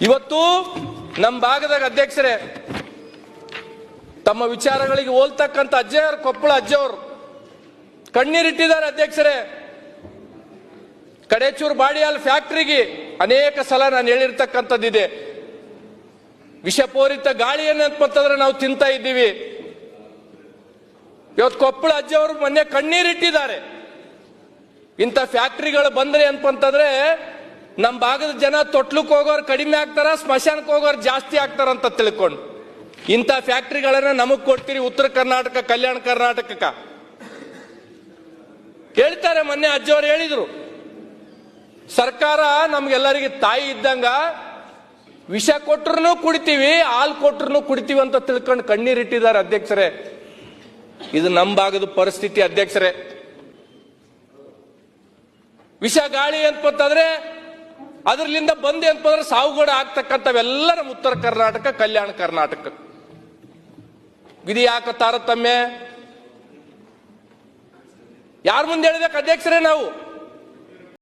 ಇವತ್ತು ನಮ್ಮ ಭಾಗದಾಗ ಅಧ್ಯಕ್ಷರೇ ತಮ್ಮ ವಿಚಾರಗಳಿಗೆ ಹೋಲ್ತಕ್ಕಂಥ ಅಜ್ಜಯ್ಯವರು, ಕೊಪ್ಪಳ ಅಜ್ಜಯ್ಯವರು ಕಣ್ಣೀರಿಟ್ಟಿದ್ದಾರೆ ಅಧ್ಯಕ್ಷರೇ. ಕಡೇಚೂರು ಬಾಡಿಯಾಲ್ ಫ್ಯಾಕ್ಟರಿಗೆ ಅನೇಕ ಸಲ ನಾನು ಹೇಳಿರ್ತಕ್ಕಂಥದ್ದಿದೆ. ವಿಷಪೂರಿತ ಗಾಳಿಯನ್ನು ಅಂತಂದ್ರೆ ನಾವು ತಿಂತಾ ಇದ್ದೀವಿ. ಇವತ್ತು ಕೊಪ್ಪಳ ಅಜ್ಜಯ್ಯವರು ಮೊನ್ನೆ ಕಣ್ಣೀರಿಟ್ಟಿದ್ದಾರೆ. ಇಂಥ ಫ್ಯಾಕ್ಟರಿಗಳು ಬಂದ್ರೆ ಅಂತಂದ್ರೆ ನಮ್ಮ ಭಾಗದ ಜನ ತೊಟ್ಲಕ್ಕೆ ಹೋಗೋರು ಕಡಿಮೆ ಆಗ್ತಾರ, ಸ್ಮಶಾನಕ್ಕೆ ಹೋಗೋರು ಜಾಸ್ತಿ ಆಗ್ತಾರಂತ ತಿಳ್ಕೊಂಡು ಇಂಥ ಫ್ಯಾಕ್ಟರಿಗಳನ್ನ ನಮಗ್ ಕೊಡ್ತೀರಿ ಉತ್ತರ ಕರ್ನಾಟಕ, ಕಲ್ಯಾಣ ಕರ್ನಾಟಕಕ್ಕ ಹೇಳ್ತಾರೆ. ಮೊನ್ನೆ ಅಜ್ಜವ್ರು ಹೇಳಿದ್ರು, ಸರ್ಕಾರ ನಮ್ಗೆಲ್ಲರಿಗೆ ತಾಯಿ ಇದ್ದಂಗ, ವಿಷ ಕೊಟ್ರು ಕುಡಿತೀವಿ, ಹಾಲು ಕೊಟ್ರು ಕುಡಿತೀವಿ ಅಂತ ತಿಳ್ಕೊಂಡು ಕಣ್ಣೀರಿಟ್ಟಿದ್ದಾರೆ ಅಧ್ಯಕ್ಷರೇ. ಇದು ನಮ್ಮ ಭಾಗದ ಪರಿಸ್ಥಿತಿ ಅಧ್ಯಕ್ಷರೇ. ವಿಷ ಗಾಳಿ ಅಂತಂದ್ರೆ ಅದರಿಂದ ಬಂದೆ ಅಂತಂದ್ರೆ ಸಾವುಗಡ ಆಗ್ತಕ್ಕಂಥವೆಲ್ಲ ನಮ್ಮ ಉತ್ತರ ಕರ್ನಾಟಕ, ಕಲ್ಯಾಣ ಕರ್ನಾಟಕ. ಇದು ಯಾಕ ತಾರತಮ್ಯ? ಯಾರ ಮುಂದೆ ಹೇಳ್ಬೇಕು ಅಧ್ಯಕ್ಷರೇ ನಾವು?